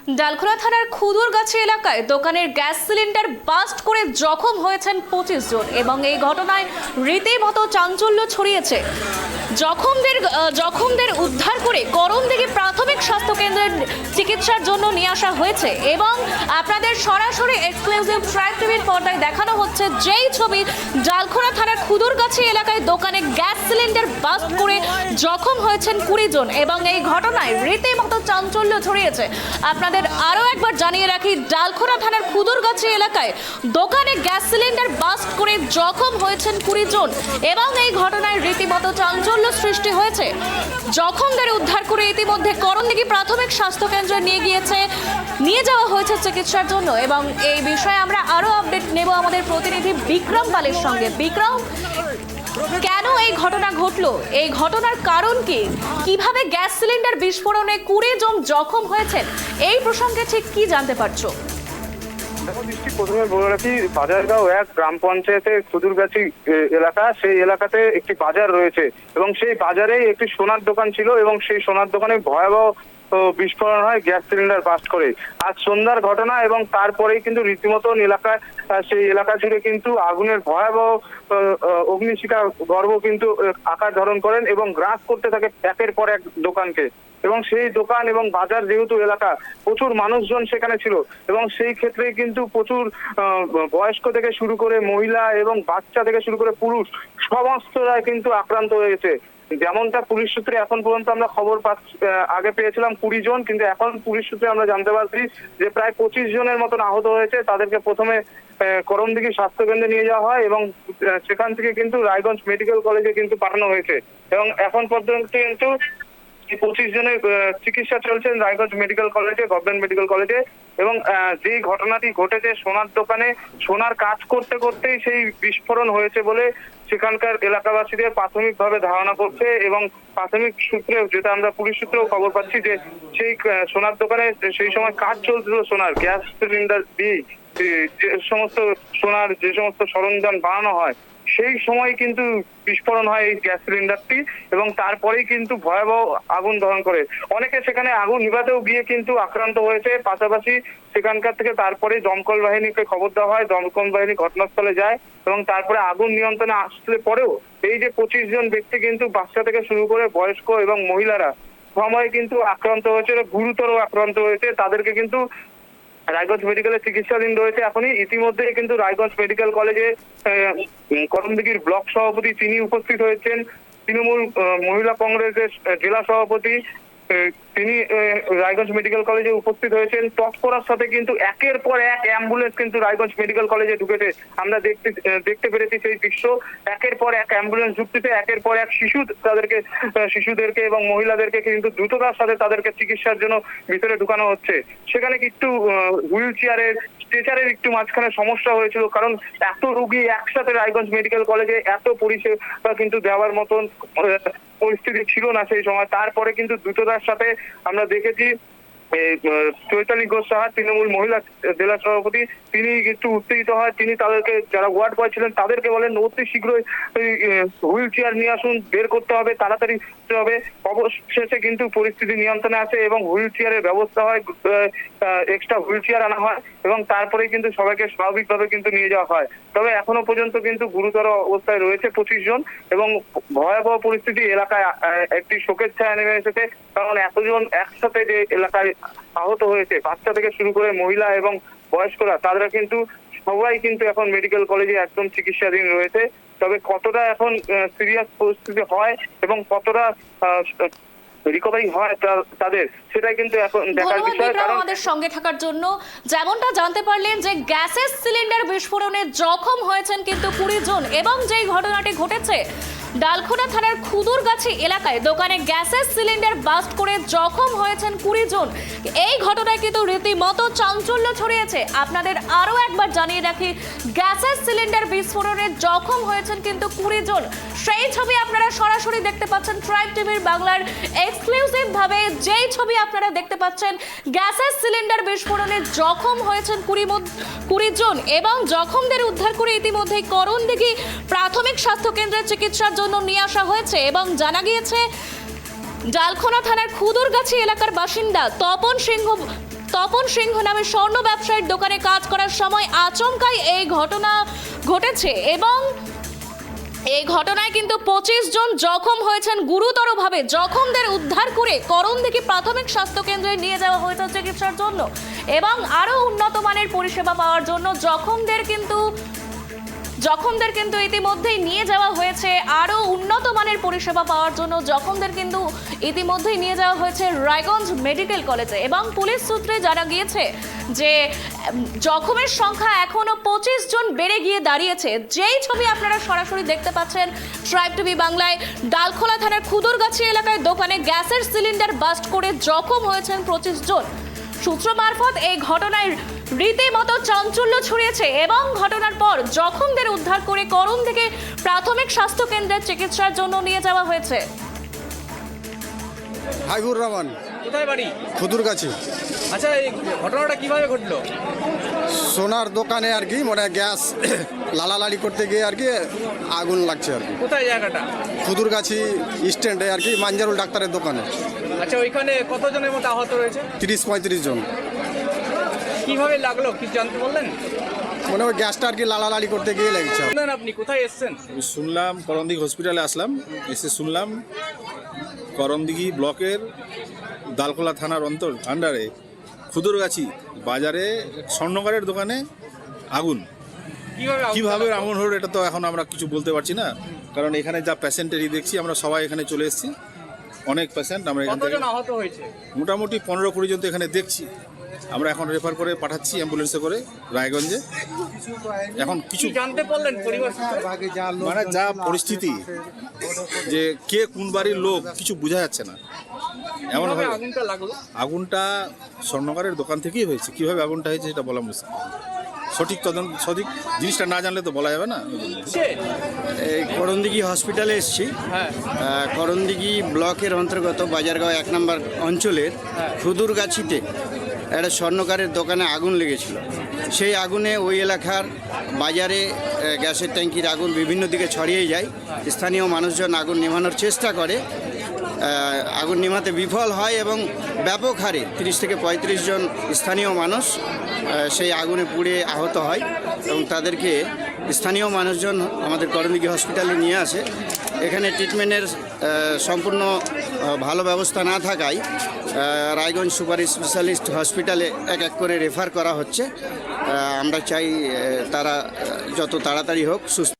ডালখোলা থানার খুদুরগাছি এলাকায় দোকানের গ্যাস সিলিন্ডার বাস্ট করে জখম হয়েছেন 25 জন এবং এই ঘটনায় রীতিমতো চাঞ্চল্য ছড়িয়েছে। জখমদের উদ্ধার করে করণদিঘি প্রাথমিক স্বাস্থ্য কেন্দ্রের চিকিৎসার জন্য নিয়ে আসা হয়েছে এবং আপনাদের সরাসরি এক্সক্লুসিভ ট্রাইব টিভির পর্দায় দেখানো হচ্ছে যেই ছবি ডালখোলা থানার খুদুরগাছি এলাকায় দোকানে গ্যাস সিলিন্ডার বাস্ট করে জখম হয়েছেন 20 জন এবং এই ঘটনায় রীতিমতো চাঞ্চল্য ছড়িয়েছে। আপনাদের আরও একবার জানিয়ে রাখি, ডালখোলা থানার খুদুরগাছি এলাকায় দোকানে গ্যাস সিলিন্ডার বাস্ট করে জখম হয়েছেন 20 জন এবং এই ঘটনায় রীতিমতো চাঞ্চল্য সৃষ্টি হয়েছে। জখমদের উদ্ধার করে ইতিমধ্যে করণদিঘি প্রাথমিক স্বাস্থ্য কেন্দ্রে নিয়ে যাওয়া হয়েছে চিকিৎসার জন্য এবং এই বিষয়ে আমরা আরো আপডেট নেব আমাদের প্রতিনিধি বিক্রম পালের সঙ্গে। বিক্রম, কেন এই ঘটনা ঘটলো, এই ঘটনার কারণ কি, কিভাবে গ্যাস সিলিন্ডার বিস্ফোরণে 20 জন জখম হয়েছেন, এই প্রসঙ্গে ঠিক কি জানতে পারছো? প্রথমে বলে রাখি, বাজারগাঁও 1 গ্রাম পঞ্চায়েতের খুদুরগাছি এলাকা, সেই এলাকাতে একটি বাজার রয়েছে এবং সেই বাজারে একটি সোনার দোকান ছিল এবং সেই সোনার দোকানে ভয়াবহ বিস্ফোরণ হয় গ্যাস সিলিন্ডার বাস্ট করে। আজ সন্ধ্যার ঘটনা এবং তারপরেই কিন্তু রীতিমতো সেই এলাকা জুড়ে কিন্তু আগুনের ভয়াবহ অগ্নিশিখা গর্ভ কিন্তু আকার ধারণ করেন এবং গ্রাস করতে থাকে একের পর এক দোকানকে। এবং সেই দোকান এবং বাজার যেহেতু এলাকা, প্রচুর মানুষজন সেখানে ছিল এবং সেই ক্ষেত্রে কিন্তু প্রচুর বয়স্ক থেকে শুরু করে মহিলা এবং বাচ্চা থেকে শুরু করে পুরুষ সমস্তরাই কিন্তু আক্রান্ত হয়েছে। যেমনটা পুলিশ সূত্রে এখন পর্যন্ত আমরা খবর আগে পেয়েছিলাম 20 জন, কিন্তু এখন পুলিশ সূত্রে আমরা জানতে পারছি যে প্রায় 25 জনের মতন আহত হয়েছে। তাদেরকে প্রথমে করণদিঘি স্বাস্থ্য কেন্দ্রে নিয়ে যাওয়া হয় এবং সেখান থেকে কিন্তু রায়গঞ্জ মেডিকেল কলেজে কিন্তু পাঠানো হয়েছে এবং এখন পর্যন্ত কিন্তু 25 জনের চিকিৎসা চলছে রায়গঞ্জ মেডিকেল কলেজে, গভর্নমেন্ট মেডিকেল কলেজে। এবং যে ঘটনাটি ঘটেছে, সোনার দোকানে সোনার কাজ করতে করতেই সেই বিস্ফোরণ হয়েছে বলে সেখানকার এলাকাবাসীদের প্রাথমিকভাবে ধারণা করছে এবং প্রাথমিক সূত্রে, যেটা আমরা পুলিশ সূত্রেও খবর পাচ্ছি, যে সেই সোনার দোকানে সেই সময় কাজ চলছিল সোনার গ্যাস সিলিন্ডার দিয়ে যে সমস্ত সোনার যে সমস্ত সরঞ্জাম বানানো হয়, সেই সময় কিন্তু বিস্ফোরণ হয় এই গ্যাস সিলিন্ডারটি এবং তারপরেই কিন্তু ভয়াবহ আগুন ধারণ করে। অনেকে সেখানে আগুন নিভাতেও গিয়ে কিন্তু আক্রান্ত হয়েছে। পাশাপাশি সেখানকার থেকে তারপরে দমকল বাহিনীকে খবর দেওয়া হয়, দমকল বাহিনী ঘটনাস্থলে যায় এবং তারপরে আগুন নিয়ন্ত্রণে আসলে পরেও এই যে 25 জন ব্যক্তি কিন্তু বাচ্চা থেকে শুরু করে বয়স্ক এবং মহিলারা সময় কিন্তু আক্রান্ত হয়েছে, গুরুতর আক্রান্ত হয়েছে। তাদেরকে কিন্তু রায়গঞ্জ মেডিকেলে চিকিৎসাধীন রয়েছে এখনই। ইতিমধ্যে কিন্তু রায়গঞ্জ মেডিকেল কলেজে করণদিঘির ব্লক সভাপতি তিনি উপস্থিত হয়েছেন, তৃণমূল মহিলা কংগ্রেসের জেলা সভাপতি তিনি রায়গঞ্জ মেডিকেল কলেজে উপস্থিত হয়েছেন। তৎপরার সাথে কিন্তু একের পর এক অ্যাম্বুলেন্স কিন্তু রায়গঞ্জ মেডিকেল কলেজে ঢুকেছে। আমরা দেখতে পেরেছি সেই দৃশ্য। একের পর এক অ্যাম্বুলেন্স ঢুকতেছে, একের পর এক শিশুদেরকে এবং মহিলাদেরকে কিন্তু দ্রুততার সাথে তাদেরকে চিকিৎসার জন্য ভিতরে ঢুকানো হচ্ছে। সেখানে একটু হুইল চেয়ারের স্ট্রেচারের একটু মাঝখানে সমস্যা হয়েছিল, কারণ এত রোগী একসাথে রায়গঞ্জ মেডিকেল কলেজে এত পরিষেবা কিন্তু দেওয়ার মতন পরিস্থিতি ছিল না সেই সময়। তারপরে কিন্তু দ্রুততার সাথে আমরা দেখেছি চৈতালি ঘোষ সাহা, তৃণমূল মহিলা জেলা সভাপতি, তিনি একটু উত্তেজিত হয়। তিনি তাদেরকে, যারা ওয়ার্ড বয় ছিলেন তাদেরকে বলেন অতি শীঘ্রই হুইল চেয়ার নিয়ে আসুন, বের করতে হবে, তাড়াতাড়ি হবে। অবশেষে কিন্তু পরিস্থিতি নিয়ন্ত্রণে আসে এবং হুইল চেয়ারের ব্যবস্থা হয়, এক্সট্রা হুইল চেয়ার আনা হয় এবং তারপরে কিন্তু সবাইকে স্বাভাবিকভাবে কিন্তু নিয়ে যাওয়া হয়। তবে এখনো পর্যন্ত কিন্তু গুরুতর অবস্থায় রয়েছে 25 জন এবং ভয়াবহ পরিস্থিতি এলাকায় একটি শোকের ছায়া নেমে এসেছে, কারণ এতজন একসাথে যে এলাকায় আহত হয়েছে, বাচ্চা থেকে শুরু করে মহিলা এবং বয়স্করা, তারা কিন্তু সবাই কিন্তু এখন মেডিকেল কলেজে একদম চিকিৎসাধীন রয়েছে। তবে কতটা এখন সিরিয়াস পরিস্থিতি হয় এবং কতটা রিকভারি হয় তাদের, সেটাই কিন্তু এখন দেখার বিষয়। কারণ আমাদের সঙ্গে থাকার জন্য যেমনটা জানতে পারলেন যে গ্যাসের সিলিন্ডার বিস্ফোরণে জখম হয়েছেন কিন্তু 20 জন এবং যেই ঘটনাটি ঘটেছে ডালখোলা থানার খুদুরগাছি এলাকায় দোকানে গ্যাসের সিলিন্ডার বাস্ট করে জখম হয়েছেন 20 জন। এই ঘটনায় কিন্তু রীতিমতো চাঞ্চল্য ছড়িয়েছে। আপনাদের আরো একবার জানিয়ে রাখি, গ্যাসের সিলিন্ডার বিস্ফোরণে জখম হয়েছেন কিন্তু 20 জন। সেই ছবি আপনারা সরাসরি দেখতে পাচ্ছেন ট্রাইব টিভির বাংলার এক্সক্লুসিভ ভাবে। যেই ছবি আপনারা দেখতে পাচ্ছেন, গ্যাসের সিলিন্ডার বিস্ফোরণে জখম হয়েছেন 20 জন এবং জখমদের উদ্ধার করে ইতিমধ্যেই করণদিঘি প্রাথমিক স্বাস্থ্য কেন্দ্রের চিকিৎসার জন্য নিয়ে আসা হয়েছে এবং জানা গিয়েছে ডালখোলা থানার খুদুরগাছি এলাকার বাসিন্দা তপন সিংহ নামে স্বর্ণ ব্যবসায়ীর দোকানে কাজ করার সময় আচমকাই এই ঘটনা ঘটেছে এবং এই ঘটনায় কিন্তু 25 জন জখম হয়েছেন গুরুতরভাবে। জখমদের উদ্ধার করে করণদিঘি প্রাথমিক স্বাস্থ্য কেন্দ্রে নিয়ে যাওয়া হয়েছে চিকিৎসার জন্য এবং আরো উন্নত মানের পরিষেবা পাওয়ার জন্য জখমদের কিন্তু ইতিমধ্যেই নিয়ে যাওয়া হয়েছে আরো উন্নত মানের পরিষেবা পাওয়ার জন্য জখমদের কিন্তু ইতিমধ্যেই নিয়ে যাওয়া হয়েছে রায়গঞ্জ মেডিকেল কলেজে এবং পুলিশ সূত্রে জানা গিয়েছে যে জখমের সংখ্যা এখনো 25 জন বেড়ে গিয়ে দাঁড়িয়েছে। যেই ছবি আপনারা সরাসরি দেখতে পাচ্ছেন ট্রাইব টিভি বাংলায়, ডালখোলা থানার খুদুরগাছি এলাকায় দোকানে গ্যাসের সিলিন্ডার বাস্ট করে জখম হয়েছেন 25 জন। সূত্র মারফত এই ঘটনায় রীতিমতো চাঞ্চল্য ছড়িয়েছে এবং ঘটনার পর জখমদের উদ্ধার করে করণদিঘি প্রাথমিক স্বাস্থ্য কেন্দ্রে চিকিৎসার জন্য নিয়ে যাওয়া হয়েছে। হাবিবুর রহমান, কোথায় বাড়ি? খুদুরগাছি। আচ্ছা, এই ঘটনাটা কিভাবে ঘটলো? সোনার দোকানে আর কি মানে গ্যাস লালালালি করতে গিয়ে আর কি আগুন লাগছে আর কি। কোথায় জায়গাটা? খুদুরগাছি স্ট্যান্ডে আর কি, মাঞ্জারুল ডাক্তারের দোকানে। আচ্ছা, ওইখানে কতজনের মতো আহত রয়েছে? 30-35 জন। কিভাবে লাগলো কি জানতে বললেন? মানে ওই গ্যাসটা আর কি লালালালি করতে গিয়ে লাগছে। বললেন আপনি কোথায় এসেছেন? আমি শুনলাম করণদিঘি হসপিটালে আসলাম, এসে শুনলাম করণদিঘি ব্লকের দালখোলা থানার আন্ডারে খুদুরগাছি বাজারে স্বর্ণকারের দোকানে আগুন। কিভাবে আগুন হলো এটা তো এখন আমরা কিছু বলতে পারছি না, কারণ এখানে যা পেশেন্টেরই দেখছি আমরা সবাই এখানে চলে এসেছি, অনেক পেশেন্ট আমরা এখান থেকে কতজন আহত হয়েছে? মোটামুটি 15-20 জন তো এখানে দেখছি। আমরা এখন রেফার করে পাঠাচ্ছি অ্যাম্বুলেন্সে করে রায়গঞ্জে। এখন কিছু কি জানতে পারলেন পরিবার সূত্রে? মানে যা পরিস্থিতি, যে কে কোন বাড়ির লোক কিছু বোঝা যাচ্ছে না। এমন কিভাবে ভাবে আগুনটা লাগলো? আগুনটা স্বর্ণকারের দোকান থেকেই হয়েছে। কিভাবে আগুনটা হয়েছে সেটা বলা মুশকিল। সঠিক জিনিসটা না জানলে তো বলা যাবে না। এই করণদিঘি হসপিটালে এসেছি। হ্যাঁ, করণদিঘি ব্লকের অন্তর্গত বাজারগাঁও 1 নম্বর অঞ্চলের খুদুরগাছিতে একটা স্বর্ণকারের দোকানে আগুন লেগেছিল। সেই আগুনে ওই এলাকার বাজারে গ্যাসের ট্যাঙ্কির আগুন বিভিন্ন দিকে ছড়িয়ে যায়। স্থানীয় মানুষজন আগুন নেভানোর চেষ্টা করে, আগুন নেভাতে বিফল হয় এবং ব্যাপক হারে 30 থেকে 35 জন স্থানীয় মানুষ সেই আগুনে পুড়ে আহত হয় এবং তাদেরকে স্থানীয় মানুষজন আমাদের করণদিঘি হসপিটালে নিয়ে আসে। এখানে ট্রিটমেন্টের সম্পূর্ণ ভালো ব্যবস্থা না থাকায় রায়গঞ্জ সুপার স্পেশালিস্ট হসপিটালে এক এক করে রেফার করা হচ্ছে। আমরা চাই তারা যত তাড়াতাড়ি হোক সুস্থ